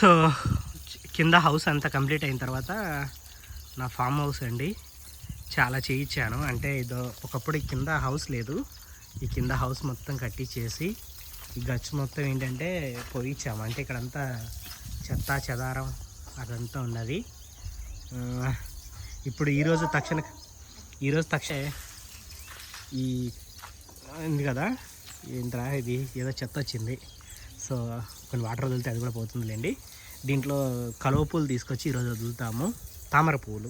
So కింద house అంతా complete అయిన తర్వాత నా ఫామ్ హౌస్ అండి, చాలా చేయించాను. అంటే ఇదో ఒకప్పుడు ఈ కింద హౌస్ లేదు, ఈ కింద హౌస్ మొత్తం కట్టించేసి ఈ గచ్చు మొత్తం ఏంటంటే పోయించాము. అంటే ఇక్కడంతా చెత్త చెదారం అదంతా ఉన్నది. ఇప్పుడు ఈరోజు తక్షణ ఈ ఉంది కదా, ఏంట్రా ఇది ఏదో చెత్త వచ్చింది. సో కొన్ని వాటర్ వదిలితే అది కూడా పోతుందిలేండి. దీంట్లో కలువ పూలు తీసుకొచ్చి ఈరోజు వదులుతాము, తామర పువ్వులు.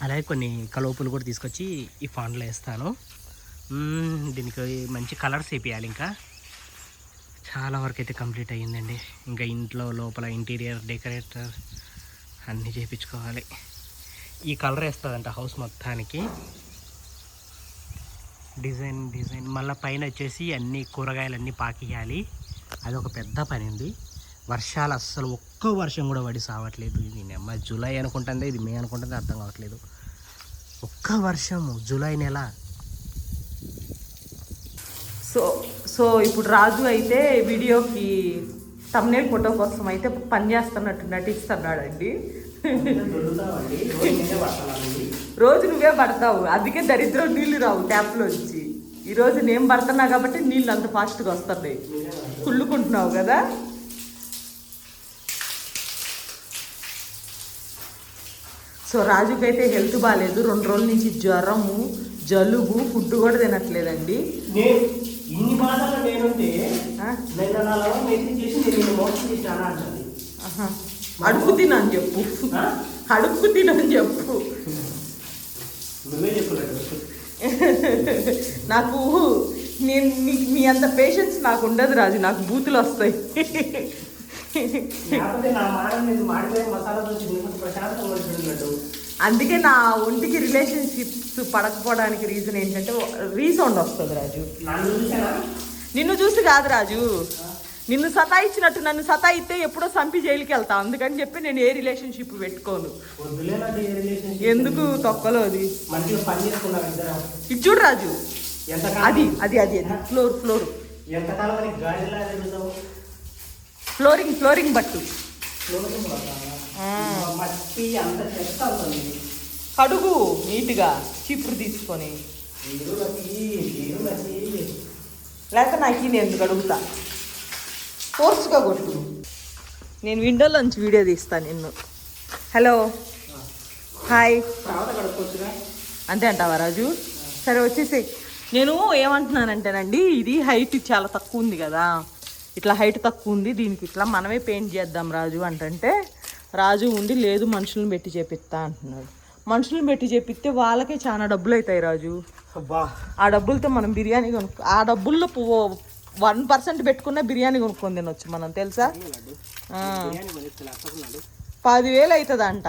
అలాగే కొన్ని కలువ పూలు కూడా తీసుకొచ్చి ఈ ఫాండ్లో వేస్తాను. దీనికి మంచి కలర్స్ వేపియాలి. ఇంకా చాలా వరకు అయితే కంప్లీట్ అయ్యిందండి. ఇంకా ఇంట్లో లోపల ఇంటీరియర్ డెకరేటర్ అన్నీ చేయించుకోవాలి. ఈ కలర్ వేస్తుందంట హౌస్ మొత్తానికి, డిజైన్ మళ్ళీ పైన వచ్చేసి అన్ని కూరగాయలన్నీ పాకియాలి. అది ఒక పెద్ద పని ఉంది. వర్షాలు అస్సలు ఒక్క వర్షం కూడా పడి సావట్లేదు. ఇది అమ్మ జూలై అనుకుంటుంది, ఇది మే అనుకుంటుంది, అర్థం కావట్లేదు. ఒక్క వర్షము జూలై నెల. సో ఇప్పుడు రాజు అయితే వీడియోకి థంబ్నెయిల్ ఫోటో కోసం అయితే పని చేస్తున్నట్టు నటిస్తున్నాడండి. రోజు నువ్వే పడతావు, అందుకే దరిద్రం నీళ్ళు రావు ట్యాప్లోంచి. ఈరోజు నేను పడుతున్నా కాబట్టి నీళ్ళు అంత ఫాస్ట్గా వస్తున్నాయి. కుళ్ళుకుంటున్నావు కదా. సో రాజుకైతే హెల్త్ బాగాలేదు, 2 రోజుల నుంచి జ్వరము, జలుబు, ఫుడ్ కూడా తినట్లేదండి. అడుగు తినని చెప్పు, అడుగు తినని చెప్పు. నాకు నేను మీ అంత పేషెన్స్ నాకు ఉండదు రాజు, నాకు బూతులు వస్తాయి. అందుకే నా ఒంటికి రిలేషన్షిప్స్ పడకపోవడానికి రీజన్ ఏంటంటే రీసౌండ్ వస్తుంది రాజు. నిన్ను చూసి కాదు రాజు, నిన్ను సతాయించినట్టు నన్ను సతాయిస్తే ఎప్పుడో సంపి జైలుకి వెళ్తా. అందుకని చెప్పి నేను ఏ రిలేషన్షిప్ పెట్టుకోను. ఎందుకు తొక్కలో అది ఇది చూడు రాజు, అది అది అది ఫ్లోరింగ్ బట్టు కడుగు నీట్గా చీపురు తీసుకొని, లేక నాకు నేను ఎందుకు అడుగుతా, ఫోర్స్గా కొట్టు. నేను విండోలోంచి వీడియో తీస్తాను నిన్ను. హలో హాయ్ అంతే అంటావా రాజు? సరే వచ్చేసి నేను ఏమంటున్నానంటేనండి, ఇది హైట్ చాలా తక్కువ ఉంది కదా, ఇట్లా హైట్ తక్కువ ఉంది, దీనికి ఇట్లా మనమే పెయింట్ చేద్దాం రాజు అంటే రాజు ఉండి లేదు మనుషులను పెట్టి చేపిస్తా అంటున్నాడు. మనుషులను పెట్టి చేపిస్తే వాళ్ళకే చాలా డబ్బులు అవుతాయి రాజు. ఆ డబ్బులతో మనం బిర్యానీ ఆ డబ్బుల్లో 1% పెట్టుకున్న బిర్యానీ కొనుక్కొని తినొచ్చు మనం, తెలుసా? 10,000 అవుతుంది అంట.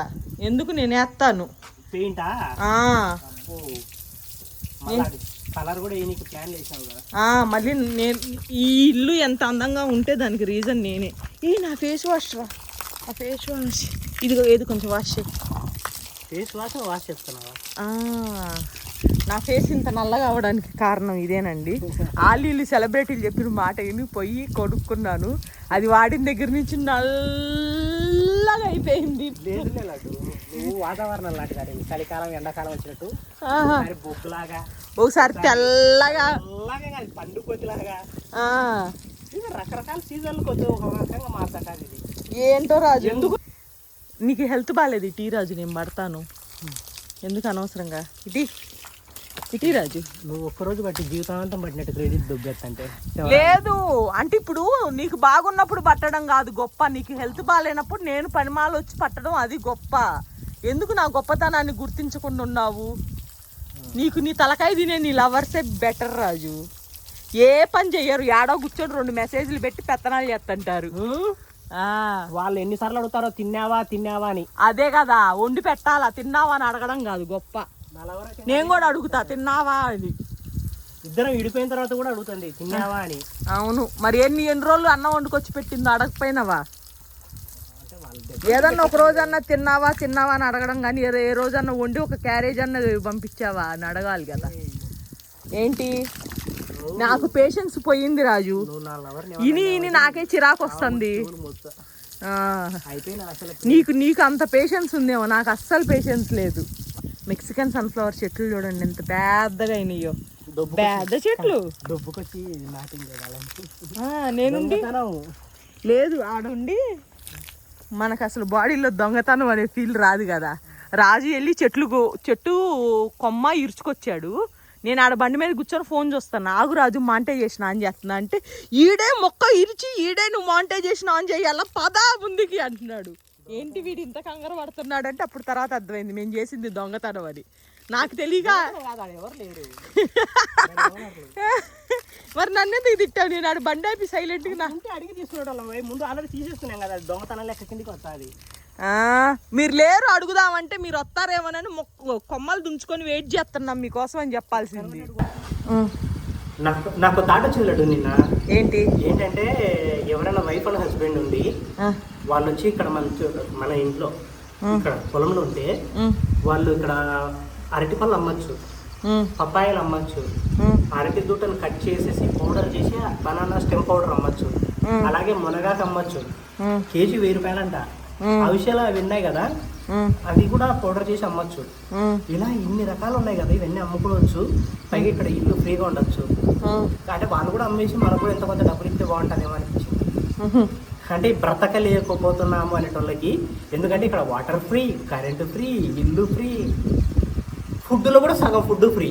ఎందుకు నేను వేస్తాను మళ్ళీ నేను ఈ ఇల్లు ఎంత అందంగా ఉంటే దానికి రీజన్ నేనే. నా ఫేస్ వాష్ రా, ఆ ఫేస్ వాష్ ఇదిగో, ఏది కొంచెం వాష్ చేయి. వాష్ చేస్తున్నావా? నా ఫేస్ ఇంత నల్లగా అవడానికి కారణం ఇదేనండి. వీళ్ళు సెలబ్రిటీలు చెప్పిన మాట విని పోయి కొనుక్కున్నాను, అది వాడిన దగ్గర నుంచి నల్లగా అయిపోయింది. వాతావరణం లాంటి చలికాలం ఎండాకాలం వచ్చినట్టు బొగ్గులాగా, ఒకసారి తెల్లగా పండుకొద్దిలాగా రకరకాల సీజన్లకు వచ్చి ఒక రకంగా మారుతాడు. ఇది ఏంటో రాజు, ఎందుకు నీకు హెల్త్ బాగాలేదు ఇటీ రాజు, నేను పడతాను ఎందుకు అనవసరంగా. ఇటీ రాజు, నువ్వు ఒక్కరోజు బట్టి జీవితాంతం పట్టినట్టు క్రెడిట్ దుబ్బెత్తంటే లేదు. అంటే ఇప్పుడు నీకు బాగున్నప్పుడు పట్టడం కాదు గొప్ప, నీకు హెల్త్ బాగాలేనప్పుడు నేను పనిమాలు వచ్చి పట్టడం అది గొప్ప. ఎందుకు నా గొప్పతనాన్ని గుర్తించకుండా ఉన్నావు? నీకు నీ తలకాయ తినే నీ లవర్సే బెటర్ రాజు. ఏ పని చెయ్యరు, ఏడో కూర్చొని 2 మెసేజ్లు పెట్టి పెత్తనాలు చేస్తుంటారు. వాళ్ళు ఎన్నిసార్లు అడుగుతారో తిన్నావా అని. అదే కదా, వండి పెట్టాలా, తిన్నావా అని అడగడం కాదు గొప్ప. నేను కూడా అడుగుతా తిన్నావా అని. ఇద్దరం విడిపోయిన తర్వాత కూడా అడుగుతుంది తిన్నావా అని. అవును, మరి ఎన్ని రోజులు అన్నం వండుకొచ్చి పెట్టిందో అడగపోయినావా? ఏదన్నా ఒక రోజన్నా తిన్నావా అని అడగడం కానీ ఏ రోజన్నా వండి ఒక క్యారేజ్ అన్న పంపించావా అని అడగాలి కదా. ఏంటి నాకు పేషెన్స్ పోయింది రాజు. నువ్వు నా లవర్ ఇని నాకే చిరాకు వస్తుంది. అయిపోయినా అసలు నీకు అంత పేషెన్స్ ఉందేమో, నాకు అస్సలు పేషెన్స్ లేదు. మెక్సికన్ సన్ఫ్లవర్ చెట్లు చూడండి ఎంత పెద్దగా అయినాయో, పెద్ద చెట్లు. డబ్బుకొచ్చి నాటింగ్ చేయాలంటే నేనుండి లేదు ఆడుండి మనకు అసలు బాడీలో దొంగతనం అనే ఫీల్ రాదు కదా. రాజు వెళ్ళి చెట్టు కొమ్మ ఇరుచుకొచ్చాడు. నేను ఆడ బండి మీద కూర్చొని ఫోన్ చూస్తాను. నాగు రాజు మాంటేజ్ చేసిన ఆన్ చేస్తున్నా అంటే ఈడే మొక్క ఇరిచి ఈడే నువ్వు మాంటేజ్ చేసిన ఆన్ చేయాలా పదా ముందుకి అంటున్నాడు. ఏంటి వీడు ఇంత కంగారు పడుతున్నాడు అంటే అప్పుడు తర్వాత అర్థమైంది మేము చేసింది దొంగతనం అని. నాకు తెలియక ఎవరు లేరు. మరి నన్ను ఎందుకు తిట్టావు? నేను ఆడు బండి అయిపోయి సైలెంట్గా అడిగి తీసుకునేవాళ్ళం. ముందు ఆల్రెడీ తీసేసుకున్నాం కదా, దొంగతనం లెక్క కిందికి వస్తుంది. మీరు లేరు అడుగుదామంటే మీరు వస్తారేమోనని కొమ్మలు దుంచుకొని వెయిట్ చేస్తున్నాం మీకోసం అని చెప్పాల్సింది. నాకు థాట్ వచ్చింది నిన్న. ఏంటంటే ఎవరైనా వైఫ్ అండ్ హస్బెండ్ ఉండి వాళ్ళు వచ్చి ఇక్కడ మన ఇంట్లో ఇక్కడ పొలంలో ఉంటే వాళ్ళు ఇక్కడ అరటి పళ్ళు అమ్మచ్చు, పప్పాయలు అమ్మచ్చు, అరటి దూటను కట్ చేసేసి పౌడర్ చేసి బనానా స్టెమ్ పౌడర్ అమ్మచ్చు, అలాగే మునగాకు అమ్మచ్చు. కేజీ 1000 రూపాయలంట. ఆ విషయాలు అవి ఉన్నాయి కదా, అది కూడా పౌడర్ చేసి అమ్మచ్చు. ఇలా ఇన్ని రకాలు ఉన్నాయి కదా, ఇవన్నీ అమ్ముకోవచ్చు. పైగా ఇక్కడ ఇల్లు ఫ్రీగా ఉండొచ్చు. అంటే వాళ్ళు కూడా అమ్మేసి మనకు కూడా ఎంత కొంత డబ్బులు ఇస్తే బాగుంటుందేమో అనిపించింది. అంటే బ్రతకలేకపోతున్నాము అనేటోళ్ళకి. ఎందుకంటే ఇక్కడ వాటర్ ఫ్రీ, కరెంటు ఫ్రీ, ఇల్లు ఫ్రీ, ఫుడ్లో కూడా సగం ఫుడ్ ఫ్రీ.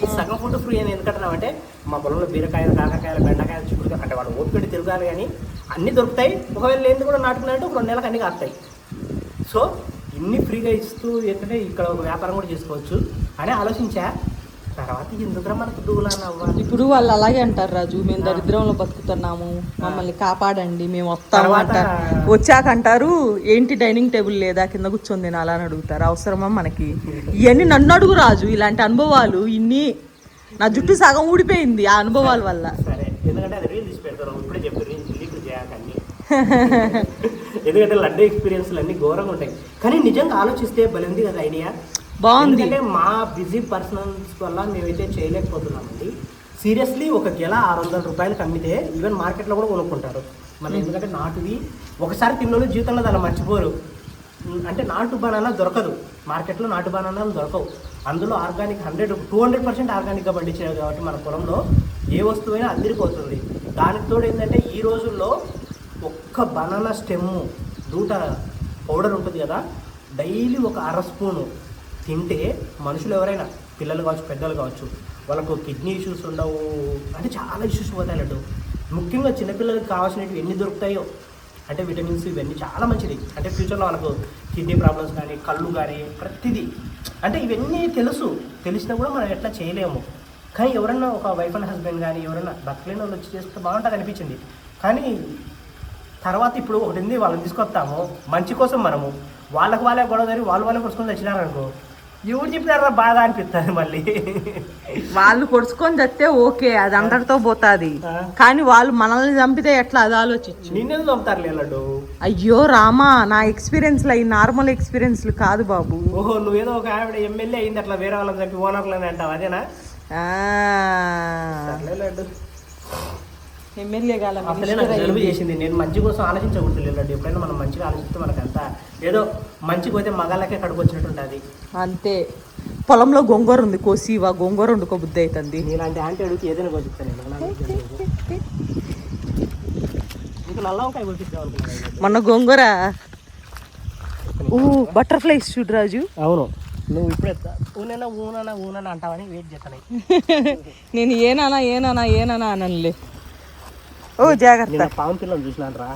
ఈ సగం ఫుడ్ ఫ్రీ అని ఎందుకంటున్నామంటే మా పొలంలో బీరకాయలు, కాకరకాయలు, బెండకాయలు, చిక్కుడుకాయలు అంటే వాడు ఓపికటి తిరగాలి కానీ అన్నీ దొరుకుతాయి. ఒకవేళ లేనిది కూడా నాటుకున్నాయంటే ఒక 2 నెలలకు అన్నీ కాస్తాయి. సో ఇన్ని ఫ్రీగా ఇస్తూ ఏంటంటే ఇక్కడ ఒక వ్యాపారం కూడా చేసుకోవచ్చు అని ఆలోచించా. తర్వాత ఎందుకు మనకు దూలాన్ని అవ్వాలి. ఇప్పుడు వాళ్ళు అలాగే అంటారు రాజు, మేము దరిద్రంలో బతుకుతున్నాము, మమ్మల్ని కాపాడండి, మేము వస్తాము అంటారు. వచ్చాక అంటారు ఏంటి డైనింగ్ టేబుల్ లేదా కింద కూర్చొని తినాలా అని అడుగుతారు. అవసరమా మనకి ఇవన్నీ? నన్ను అడుగు రాజు, ఇలాంటి అనుభవాలు ఇన్ని. నా జుట్టు సగం ఊడిపోయింది ఆ అనుభవాల వల్ల. సరే, ఎందుకంటే అది రీల్ తీసి పెడతారు. ఇప్పుడే చెప్పారు రీల్ చేయాలని. ఎందుకంటే లడ్డు ఎక్స్పీరియన్స్లు అన్నీ ఘోరంగా ఉంటాయి. కానీ నిజంగా ఆలోచిస్తే బలింది కదా ఐడియా. బాగుంది. అంటే మా బిజీ పర్సనల్స్ వల్ల మేమైతే చేయలేకపోతున్నామండి. సీరియస్లీ ఒక గెల 600 రూపాయలకి అమ్మితే ఈవెన్ మార్కెట్లో కూడా కొనుక్కుంటారు మళ్ళీ. ఎందుకంటే నాటువి ఒకసారి తిన్నోళ్ళు జీవితంలో దాన్ని మర్చిపోరు. అంటే నాటు బనానా దొరకదు మార్కెట్లో, నాటు బనానాలు దొరకవు. అందులో ఆర్గానిక్ 200% ఆర్గానిక్గా పండించారు కాబట్టి మన పొలంలో ఏ వస్తువైనా అందరిపోతుంది. దానికి తోడు ఏంటంటే ఈ రోజుల్లో ఒక్క బనానా స్టెమ్ దూట పౌడర్ ఉంటుంది కదా, డైలీ ఒక 1/2 స్పూను తింటే మనుషులు ఎవరైనా పిల్లలు కావచ్చు, పెద్దలు కావచ్చు, వాళ్ళకు కిడ్నీ ఇష్యూస్ ఉండవు. అంటే చాలా ఇష్యూస్ పోతాయి లడ్డు. ముఖ్యంగా చిన్నపిల్లలకి కావాల్సినవి ఎన్ని దొరుకుతాయో, అంటే విటమిన్స్ ఇవన్నీ చాలా మంచిది. అంటే ఫ్యూచర్లో వాళ్ళకు కిడ్నీ ప్రాబ్లమ్స్ కానీ, కళ్ళు కానీ, ప్రతిదీ. అంటే ఇవన్నీ తెలిసినా కూడా మనం ఎట్లా చేయలేము. కానీ ఎవరన్నా ఒక వైఫ్ అండ్ హస్బెండ్ కానీ ఎవరైనా బతకలేని వాళ్ళు వచ్చి చేస్తే బాగుంటుంది అనిపించింది. కానీ తర్వాత ఇప్పుడు ఒకటి వాళ్ళని తీసుకొస్తాము మంచి కోసం, మనము వాళ్ళే గొడవ జరిగి వాళ్ళే కొడుచుకొని తెచ్చినారనుకో, ఎవరు చెప్పినారా బాధ అనిపిస్తుంది. మళ్ళీ వాళ్ళు కొడుచుకొని తెస్తే ఓకే, అది అందరితో పోతుంది. కానీ వాళ్ళు మనల్ని చంపితే ఎట్లా, అది ఆలోచించు. నిన్నెందుకు చంపుతారు లేడు? అయ్యో రామా, నా ఎక్స్పీరియన్స్లు అవి నార్మల్ ఎక్స్పీరియన్స్లు కాదు బాబు. ఓహో, నువ్వేదో ఒక ఆవిడ ఎమ్మెల్యే అయింది అట్లా వేరే వాళ్ళని చంపి ఓనర్లని అంటావు, అదేనా? లడ్డు ఎమ్మెల్యే జలుబు చేసింది. నేను మంచి కోసం ఆలోచించకూడదు లడ్డు. ఎప్పుడైనా మనం మంచిగా ఆలోచిస్తే మనకు అంతా ఏదో మంచిగా పోతే మగాళ్ళకే కడుపు వచ్చినట్టు ఉంటుంది అంతే. పొలంలో గోంగూర ఉంది, కోసివా గోంగూర వండుకో బుద్ధి అవుతుంది. ఇలాంటి ఆంటీ అడుగుకి ఏదైనా కోసిస్తాను. ఇంకా నల్ల వంకాయ కోసిద్దాం అనుకున్నాను. మొన్న గోంగూర బటర్ఫ్లైస్ చూడు రాజు. అవును, నువ్వు ఇప్పుడే ఊననా అంటావని వెయిట్ చేస్తాను. నేను ఏనానా అనలే. ఓ జాగ్రత్త. పాము పిల్లలు చూసినాను రా.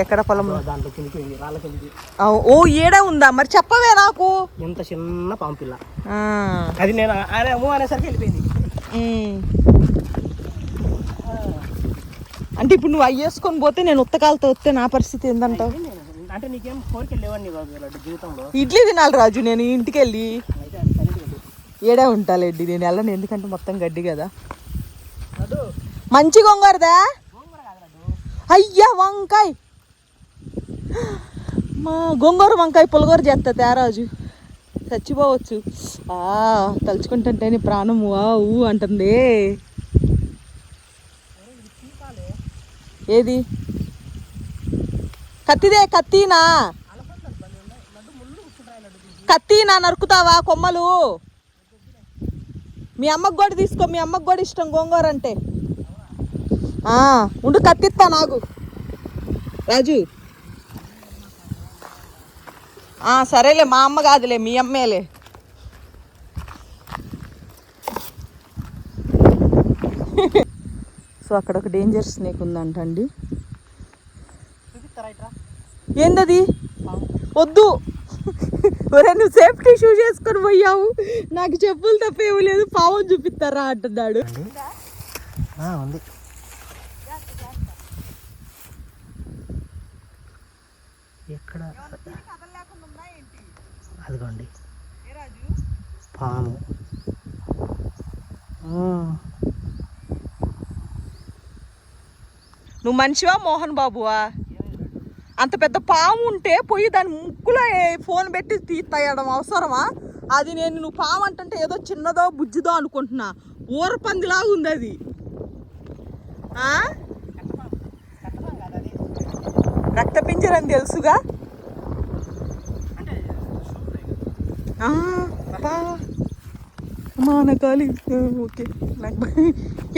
ఎక్కడ పొలంలో? దాంట్లో కిందికి రాళ్ళ కిందికి. ఓ ఏడా ఉందా? మరి చెప్పవే నాకు. ఎంత చిన్న పాము పిల్ల అది. నేను అనేసరికి వెళ్ళిపోయింది. అంటే ఇప్పుడు నువ్వు అయ్యేసుకొని పోతే నేను ఉత్తకాలతో వస్తే నా పరిస్థితి ఏందంటావు? అంటే నీకేం కోరికలు లేవని జీవితంలో? ఇడ్లీ తినాలి రాజు. నేను ఇంటికి వెళ్ళి ఏడా ఉంటాలేండి, నేను వెళ్ళను. ఎందుకంటే మొత్తం గడ్డి కదా. మంచి గొంగరదా? అయ్యా వంకాయ, మా గొంగూర వంకాయ పులగూర చేస్తా తేరాజు. చచ్చిపోవచ్చు. తలుచుకుంటుంటేనే ప్రాణం ఊ అంటుంది. ఏది కత్తినా నరుకుతావా కొమ్మలు? మీ అమ్మకు కూడా తీసుకో, మీ అమ్మకు కూడా ఇష్టం గోంగూర అంటే. ఉండు కత్తిస్తా నాకు రాజు. సరేలే, మా అమ్మ కాదులే, మీ అమ్మేలే. సో అక్కడ ఒక డేంజర్ స్నేక్ ఉందంటండి. ఏందది? వద్దు, ఒరే నువ్వు సేఫ్టీ షూస్ వేసుకొని పోయావు, నాకు చెప్పులు తప్పేమీ లేదు, పావం చూపిస్తారా అంటున్నాడు. ఉంది. ఎక్కడ? అదిగోండి పాము. నువ్వు మనిషివా మోహన్ బాబువా? అంత పెద్ద పాము ఉంటే పోయి దాని ముక్కులో ఫోన్ పెట్టి తీయడం అవసరమా? అది నువ్వు పాము అంటుంటే ఏదో చిన్నదో బుజ్జిదో అనుకుంటున్నా, ఊర పందిలాగా ఉంది అది. రక్తపింజరని తెలుసుగా. మానకాలి ఓకే. నాకు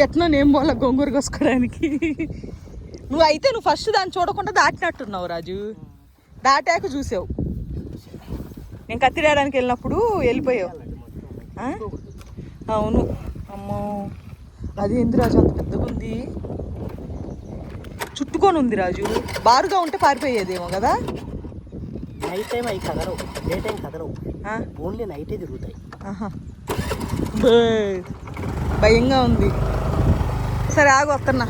ఎట్లా నేను పోలా గోంగూర కోసుకోవడానికి. నువ్వు ఫస్ట్ దాన్ని చూడకుండా దాటినట్టున్నావు రాజు. దాటాక చూసావు. నేను కత్తిరేయడానికి వెళ్ళినప్పుడు వెళ్ళిపోయావు. అవును. అమ్మో, అది ఏంది రాజు అంత పెద్దగా ఉంది, చుట్టుకొని ఉంది రాజు. బారుగా ఉంటే పారిపోయేదేమో కదా. నైట్ టైం అవి కదలవు, డే టైం కదలవు, ఓన్లీ నైటే తిరుగుతాయి. భయంగా ఉంది. సరే ఆగు, వస్తున్నా.